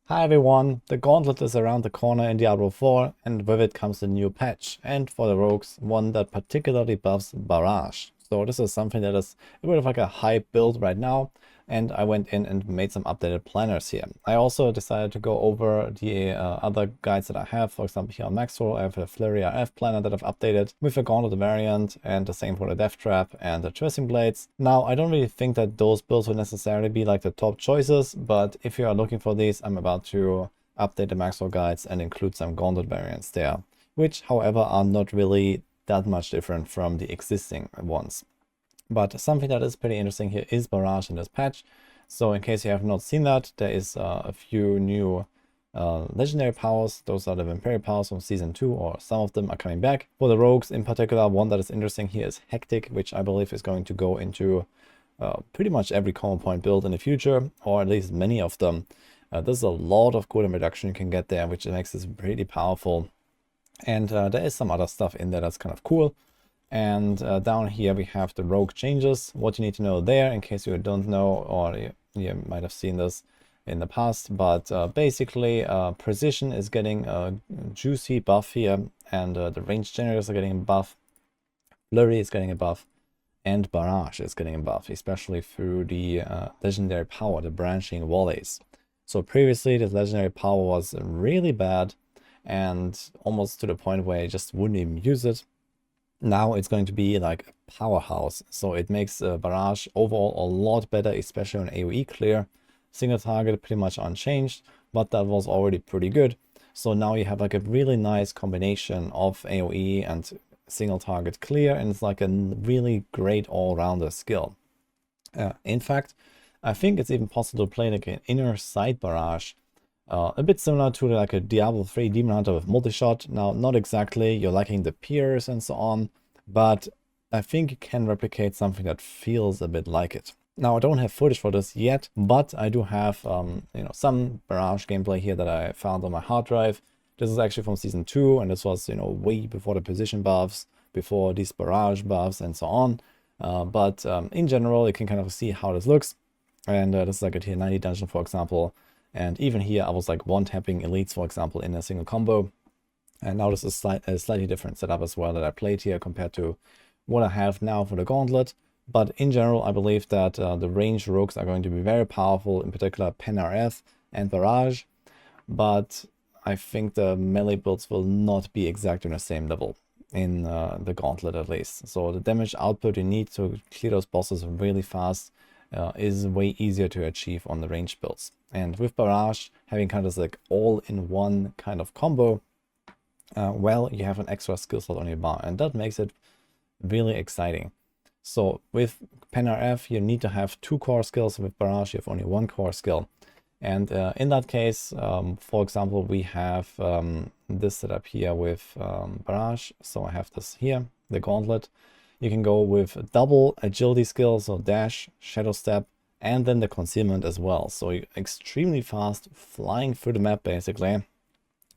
Hi everyone, the Gauntlet is around the corner in Diablo 4 and with it comes a new patch, and for the rogues, one that particularly buffs Barrage. So this is something that is a bit of like a hype build right now, and I went in and made some updated planners here. I also decided to go over the other guides that I have. For example, here on Maxroll I have a Flurry RF planner that I've updated with a Gauntlet variant, and the same for the Death Trap and the Twisting Blades. Now I don't really think that those builds will necessarily be like the top choices, but if you are looking for these, I'm about to update the Maxroll guides and include some Gauntlet variants there, which however are not really that much different from the existing ones. But something that is pretty interesting here is Barrage in this patch. So in case you have not seen that, there is a few new legendary powers. Those are the Vampiric powers from Season 2, or some of them are coming back. For the rogues in particular, one that is interesting here is Hectic, which I believe is going to go into pretty much every common point build in the future, or at least many of them. There's a lot of cooldown reduction you can get there, which makes this pretty powerful. And there is some other stuff in there that's kind of cool. And down here we have the rogue changes. What you need to know there, in case you don't know, or you might have seen this in the past, but basically precision is getting a juicy buff here, and the range generators are getting a buff, flurry is getting a buff, and barrage is getting a buff, especially through the legendary power, the branching volleys. So previously this legendary power was really bad and almost to the point where I just wouldn't even use it. Now it's going to be like a powerhouse, so it makes Barrage overall a lot better, especially on AoE clear. Single target pretty much unchanged, but that was already pretty good. So now you have like a really nice combination of AoE and single target clear, and it's like a really great all-rounder skill. In fact, I think it's even possible to play like an inner sight Barrage, a bit similar to like a Diablo 3 Demon Hunter with multi-shot. Now, not exactly, you're lacking the pierce and so on, but I think you can replicate something that feels a bit like it. Now, I don't have footage for this yet, but I do have some Barrage gameplay here that I found on my hard drive. This is actually from Season 2, and this was way before the position buffs, before these Barrage buffs and so on. But in general, you can kind of see how this looks. And this is like a tier 90 dungeon, for example. And even here, I was like one-tapping elites, for example, in a single combo. And now this is a slightly different setup as well that I played here compared to what I have now for the Gauntlet. But in general, I believe that the range rogues are going to be very powerful, in particular PenRF and Barrage. But I think the melee builds will not be exactly on the same level in the Gauntlet at least. So the damage output you need to clear those bosses really fast is way easier to achieve on the range builds. And with Barrage having kind of this like all-in-one kind of combo, well, you have an extra skill slot on your bar, and that makes it really exciting. So with PenRF, you need to have 2 core skills. With Barrage, you have only 1 core skill. And in that case, for example, we have this setup here with Barrage. So I have this here, the Gauntlet. You can go with double agility skills, so dash, shadow step, and then the concealment as well. So you're extremely fast, flying through the map basically.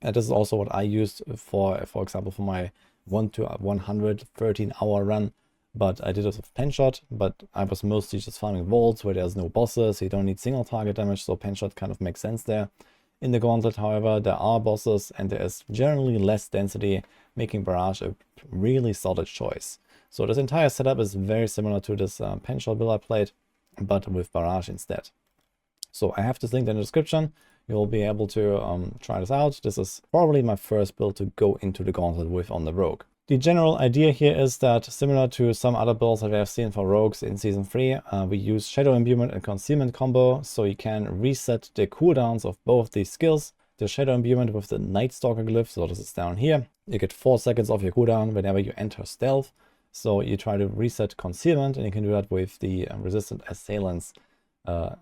And this is also what I used for example, for my 1 to 113 hour run. But I did it with pen shot, but I was mostly just farming vaults where there's no bosses, so you don't need single target damage, so pen shot kind of makes sense there. In the Gauntlet, however, there are bosses and there is generally less density, making Barrage a really solid choice. So this entire setup is very similar to this pen shot build I played, but with Barrage instead. So I have this link in the description. You'll be able to try this out. This is probably my first build to go into the Gauntlet with on the Rogue. The general idea here is that, similar to some other builds that we have seen for rogues in Season 3, we use Shadow Imbuement and Concealment combo, so you can reset the cooldowns of both these skills. The Shadow Imbuement with the Night Stalker glyph, so this is down here. You get 4 seconds off your cooldown whenever you enter stealth. So you try to reset Concealment, and you can do that with the Resistant Assailants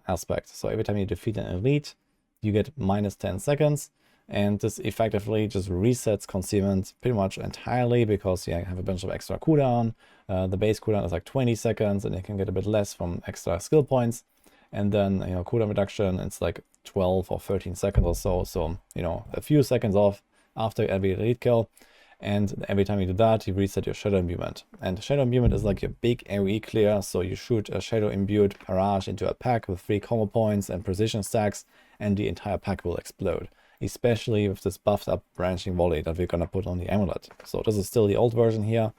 aspect. So every time you defeat an elite, you get minus 10 seconds. And this effectively just resets Concealment pretty much entirely, because you have a bunch of extra cooldown. The base cooldown is like 20 seconds, and you can get a bit less from extra skill points. And then, cooldown reduction, it's like 12 or 13 seconds or so. So, a few seconds off after every elite kill. And every time you do that, you reset your Shadow Imbuement. And Shadow Imbuement is like your big AoE clear, so you shoot a Shadow Imbued Barrage into a pack with 3 combo points and precision stacks, and the entire pack will explode. Especially with this buffed up branching volley that we're gonna put on the amulet. So this is still the old version here.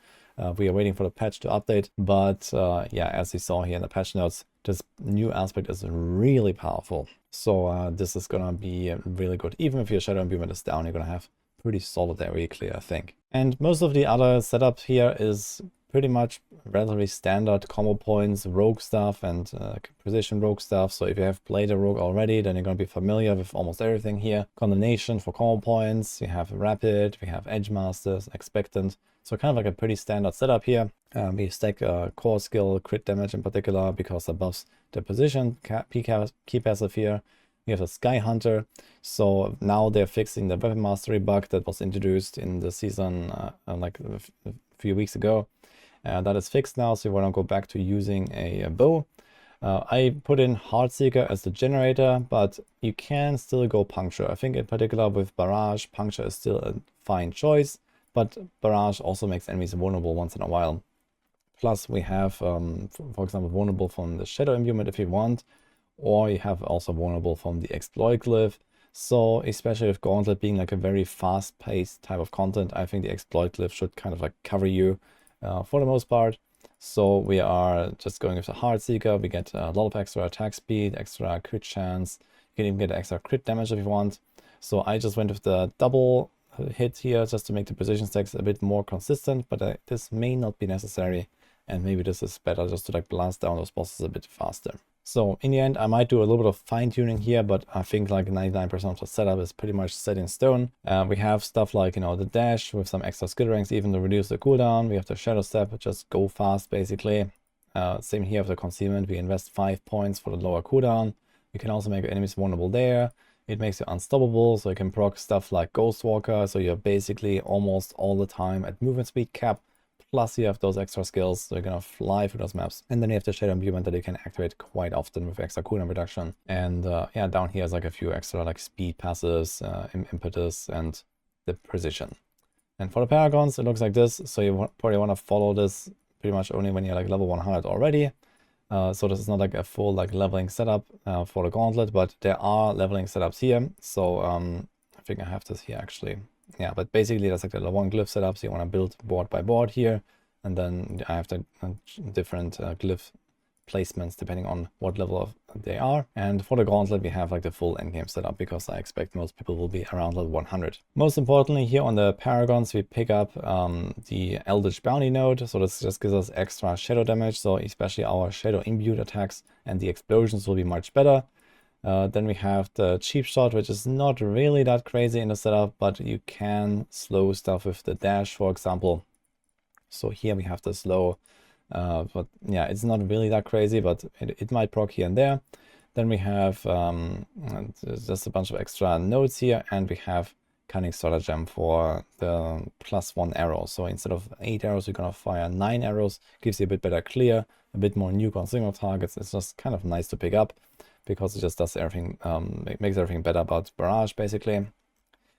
We are waiting for the patch to update, but yeah, as you saw here in the patch notes, this new aspect is really powerful. So this is gonna be really good. Even if your Shadow Imbuement is down, you're gonna have pretty solid area clear, I think. And most of the other setup here is pretty much relatively standard combo points, rogue stuff, and precision rogue stuff. So if you have played a rogue already, then you're going to be familiar with almost everything here. Condemnation for combo points, you have rapid, we have edge masters, expectant. So kind of like a pretty standard setup here. We stack core skill, crit damage in particular, because that buffs the position, key passive here. We have the Sky Hunter. So now they're fixing the weapon mastery bug that was introduced in the season like a few weeks ago. That is fixed now, so you want to go back to using a bow. I put in Heartseeker as the generator, but you can still go Puncture. I think in particular with Barrage, Puncture is still a fine choice, but Barrage also makes enemies vulnerable once in a while. Plus we have, for example, vulnerable from the Shadow Imbuement if you want, or you have also vulnerable from the Exploit Glyph. So especially with Gauntlet being like a very fast-paced type of content, I think the Exploit Glyph should kind of like cover you for the most part. So we are just going with the Heartseeker. We get a lot of extra attack speed, extra crit chance. You can even get extra crit damage if you want. So I just went with the double hit here just to make the precision stacks a bit more consistent, but this may not be necessary, and maybe this is better just to like blast down those bosses a bit faster. So in the end, I might do a little bit of fine tuning here, but I think like 99% of the setup is pretty much set in stone. We have stuff like, you know, the dash with some extra skill ranks, even to reduce the cooldown. We have the shadow step, just go fast basically. Same here with the concealment. We invest 5 points for the lower cooldown. We can also make enemies vulnerable there. It makes you unstoppable, so you can proc stuff like Ghostwalker, so you're basically almost all the time at movement speed cap. Plus you have those extra skills, so you're gonna fly through those maps. And then you have the Shadow Imbuement that you can activate quite often with extra cooldown reduction. And yeah, down here is like a few extra like speed passes, impetus, and the precision. And for the Paragons, it looks like this. So you probably want to follow this pretty much only when you're like level 100 already. So this is not like a full like leveling setup for the Gauntlet, but there are leveling setups here. So I think I have this here actually. Yeah, but basically that's like the level 1 glyph setup. So you want to build board by board here, and then I have the different glyph placements depending on what level they are. And for the Gauntlet, we have like the full endgame setup because I expect most people will be around level 100. Most importantly, here on the Paragons, we pick up the Eldritch Bounty node. So this just gives us extra shadow damage. So especially our shadow imbued attacks and the explosions will be much better. Then we have the cheap shot, which is not really that crazy in the setup, but you can slow stuff with the dash, for example. So here we have the slow, but yeah, it's not really that crazy, but it might proc here and there. Then we have just a bunch of extra nodes here, and we have Cunning Stratagem for the +1 arrow. So instead of 8 arrows, you're gonna fire 9 arrows. Gives you a bit better clear, a bit more nuke on single targets. It's just kind of nice to pick up, because it just does everything, makes everything better about Barrage basically.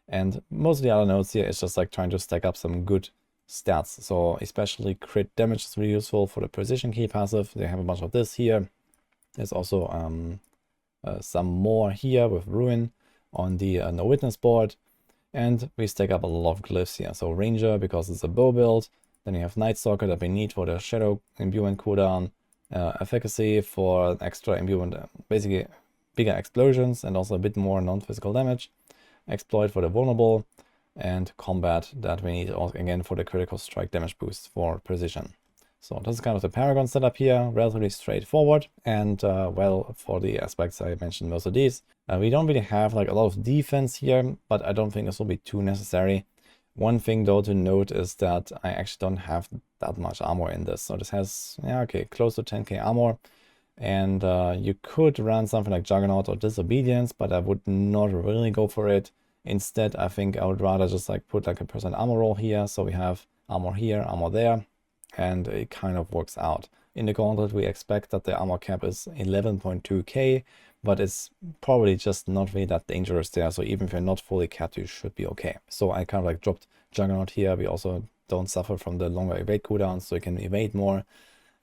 And most of the other nodes here is just like trying to stack up some good stats. So especially crit damage is really useful for the precision key passive. They have a bunch of this here. There's also some more here with Ruin on the No Witness board. And we stack up a lot of glyphs here. So Ranger, because it's a bow build. Then you have Night Stalker that we need for the Shadow Imbuement cooldown. Efficacy for extra imbuement, basically bigger explosions and also a bit more non-physical damage. Exploit for the vulnerable, and combat that we need again for the critical strike damage boost for precision. So this is kind of the Paragon setup here, relatively straightforward. And well, for the aspects I mentioned most of these, we don't really have like a lot of defense here, but I don't think this will be too necessary. One thing though to note is that I actually don't have that much armor in this. So this has, yeah, okay, close to 10k armor. And you could run something like Juggernaut or Disobedience, but I would not really go for it. Instead, I think I would rather just like put like a % armor roll here. So we have armor here, armor there, and it kind of works out. In the Gauntlet, we expect that the armor cap is 11.2k, but it's probably just not really that dangerous there. So even if you're not fully capped, you should be okay. So I kind of like dropped Juggernaut here. We also don't suffer from the longer evade cooldowns, so you can evade more.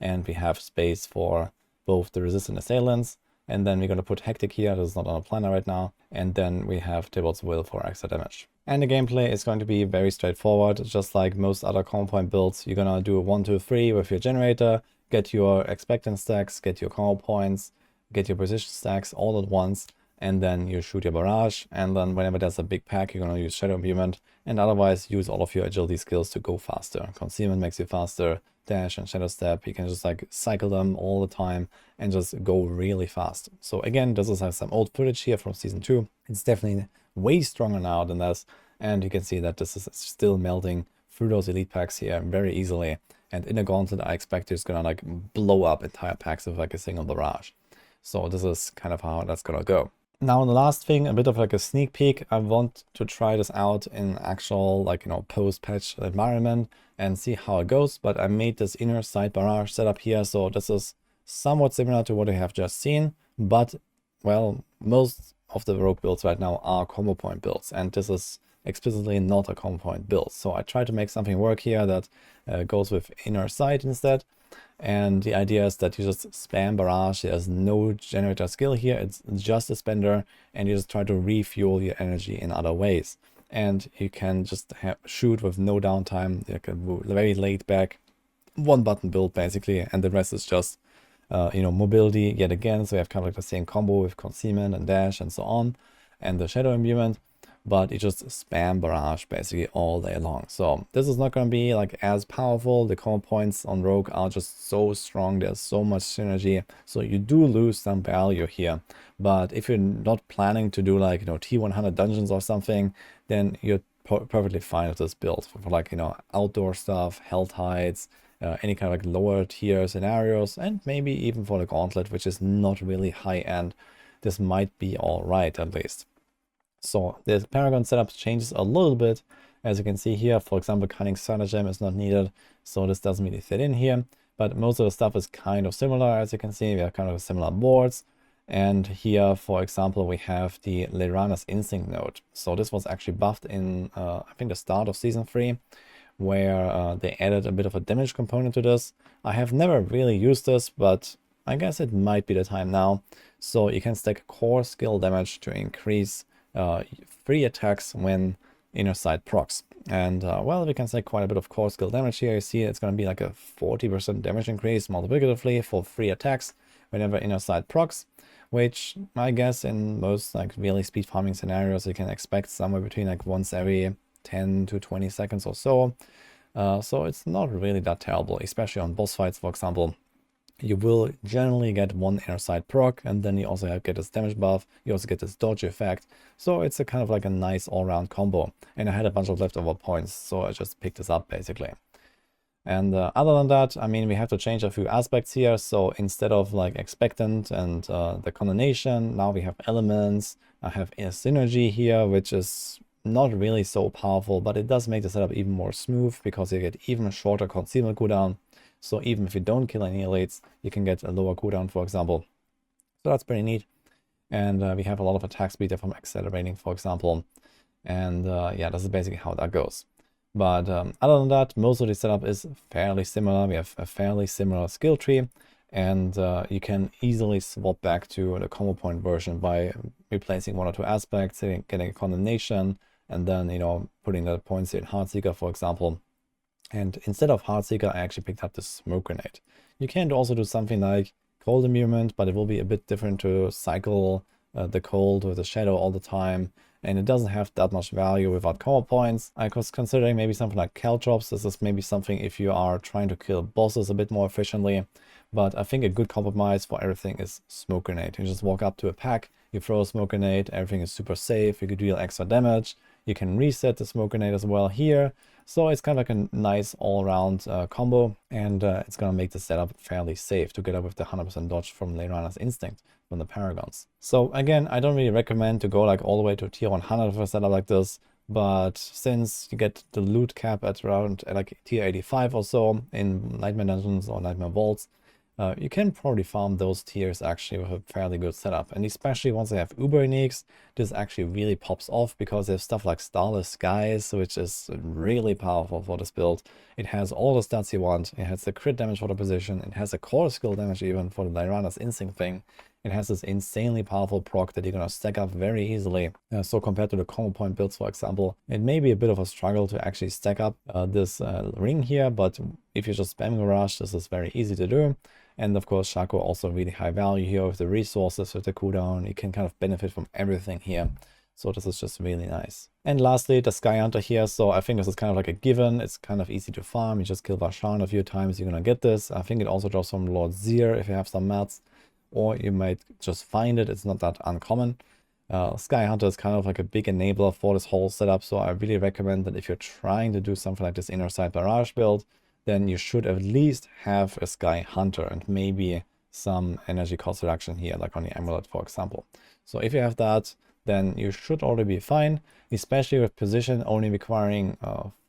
And we have space for both the resistant assailants And then we're going to put Hectic here. This is not on a planner right now. And then we have Tybalt's Will for extra damage. And the gameplay is going to be very straightforward. Just like most other combo point builds, you're going to do 1, 2, 3 with your generator, get your expectant stacks, get your combo points, get your precision stacks all at once. And then you shoot your barrage. And then whenever there's a big pack, you're going to use Shadow Imbuement. And otherwise use all of your agility skills to go faster. Concealment makes you faster. Dash and Shadow Step, you can just like cycle them all the time and just go really fast. So again, this is like some old footage here from season 2. It's definitely way stronger now than this, and you can see that this is still melting through those elite packs here very easily. And in a Gauntlet, I expect it's gonna like blow up entire packs with like a single barrage. So this is kind of how that's gonna go. Now the last thing, a bit of like a sneak peek, I want to try this out in actual like, you know, post-patch environment and see how it goes. But I made this inner side barrage setup here, so this is somewhat similar to what I have just seen, but well, most of the rogue builds right now are combo point builds, and this is explicitly not a combo point build. So I tried to make something work here that goes with inner side instead. And the idea is that you just spam barrage. There's no generator skill here, it's just a spender, and you just try to refuel your energy in other ways. And you can just shoot with no downtime, like a very laid back one button build basically, and the rest is just you know, mobility yet again. So you have kind of like the same combo with concealment and dash and so on, and the shadow imbuement. But you just spam barrage basically all day long. So this is not going to be like as powerful. The combo points on rogue are just so strong. There's so much synergy. So you do lose some value here. But if you're not planning to do like, you know, T100 dungeons or something, then you're perfectly fine with this build for like, you know, outdoor stuff, health heights, any kind of like lower tier scenarios, and maybe even for the Gauntlet, which is not really high end. This might be all right at least. So the Paragon setup changes a little bit. As you can see here, for example, Cunning Stratagem is not needed, so this doesn't really fit in here. But most of the stuff is kind of similar. As you can see, we have kind of similar boards. And here, for example, we have the Leirana's Instinct node. So this was actually buffed in, I think, the start of Season 3, where they added a bit of a damage component to this. I have never really used this, but I guess it might be the time now. So you can stack core skill damage to increase free attacks when inner side procs. And well, we can say quite a bit of core skill damage here. You see it's going to be like a 40% damage increase multiplicatively for free attacks whenever inner side procs, which I guess in most like really speed farming scenarios you can expect somewhere between like once every 10 to 20 seconds or so. So it's not really that terrible, especially on boss fights, for example. You will generally get one inner side proc, and then you also get this damage buff. You also get this dodge effect. So it's a kind of like a nice all-round combo. And I had a bunch of leftover points, so I just picked this up basically. And other than that, I mean, we have to change a few aspects here. So instead of like expectant and the condemnation, now we have elements. I have a synergy here, which is not really so powerful, but it does make the setup even more smooth because you get even shorter concealment cooldown. So even if you don't kill any elites, you can get a lower cooldown, for example. So that's pretty neat. And we have a lot of attack speed from accelerating, for example. And yeah, this is basically how that goes. But other than that, most of the setup is fairly similar. We have a fairly similar skill tree. And you can easily swap back to the combo point version by replacing one or two aspects, getting a condemnation, and then, you know, putting the points in Heartseeker, for example. And instead of Heartseeker, I actually picked up the Smoke Grenade. You can also do something like Cold Immune, but it will be a bit different to cycle the cold with the shadow all the time. And it doesn't have that much value without combo points. I was considering maybe something like Caltrops. This is maybe something if you are trying to kill bosses a bit more efficiently. But I think a good compromise for everything is Smoke Grenade. You just walk up to a pack, you throw a Smoke Grenade, everything is super safe, you could deal extra damage. You can reset the Smoke Grenade as well here. So it's kind of like a nice all-around combo, and it's going to make the setup fairly safe together with the 100% dodge from Leirana's Instinct from the Paragons. So again, I don't really recommend to go like all the way to tier 100 for a setup like this, but since you get the loot cap at around like tier 85 or so in Nightmare Dungeons or Nightmare Vaults, you can probably farm those tiers actually with a fairly good setup. And especially once they have Uber uniques, this actually really pops off because they have stuff like Starless Skies, which is really powerful for this build. It has all the stats you want. It has the crit damage for the position. It has a core skill damage even for the Leirana's Instinct thing. it has this insanely powerful proc that you're going to stack up very easily. So compared to the combo point builds, for example, it may be a bit of a struggle to actually stack up this ring here, but if you just spam Barrage, this is very easy to do. And of course, Shaco also really high value here with the resources, with the cooldown. You can kind of benefit from everything here. So this is just really nice. And lastly, the Sky Hunter here. So I think this is kind of like a given. It's kind of easy to farm. You just kill Varshan a few times, you're gonna get this. I think it also drops from Lord Zir if you have some mats, or you might just find it. It's not that uncommon. Sky Hunter is kind of like a big enabler for this whole setup. So I really recommend that if you're trying to do something like this inner side Barrage build, then you should at least have a Sky Hunter and maybe some energy cost reduction here, like on the Amulet, for example. So if you have that, then you should already be fine, especially with position only requiring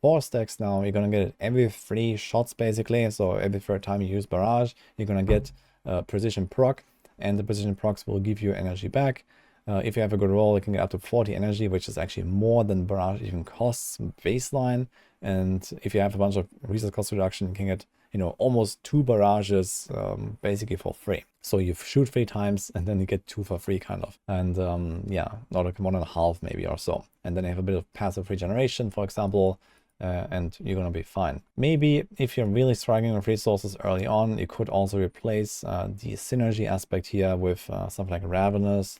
4 stacks now. You're going to get it every 3 shots basically. So every 3rd time you use Barrage, you're going to get precision proc, and the precision procs will give you energy back. If you have a good roll, you can get up to 40 energy, which is actually more than Barrage even costs baseline. And if you have a bunch of resource cost reduction, you can get, you know, almost 2 barrages basically for free. So you shoot 3 times and then you get 2 for free kind of. And yeah, not like 1.5 maybe or so. And then you have a bit of passive regeneration, for example, and you're gonna be fine. Maybe if you're really struggling with resources early on, you could also replace the synergy aspect here with something like Ravenous,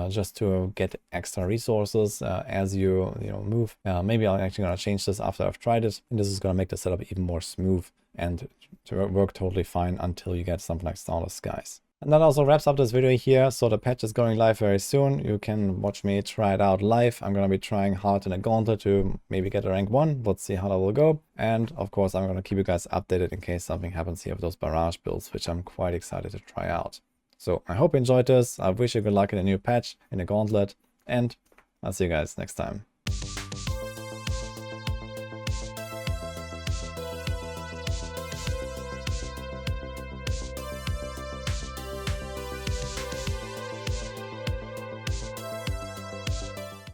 just to get extra resources as you move. Maybe I'm actually gonna change this after I've tried it, and this is gonna make the setup even more smooth and to work totally fine until you get something like Starless Skies. And that also wraps up this video here. So the patch is going live very soon. You can watch me try it out live. I'm gonna be trying hard in a Gauntlet to maybe get a rank 1. Let's see how that will go. And of course, I'm gonna keep you guys updated in case something happens here with those Barrage builds, which I'm quite excited to try out. So I hope you enjoyed this. I wish you good luck in the new patch, in the Gauntlet, and I'll see you guys next time.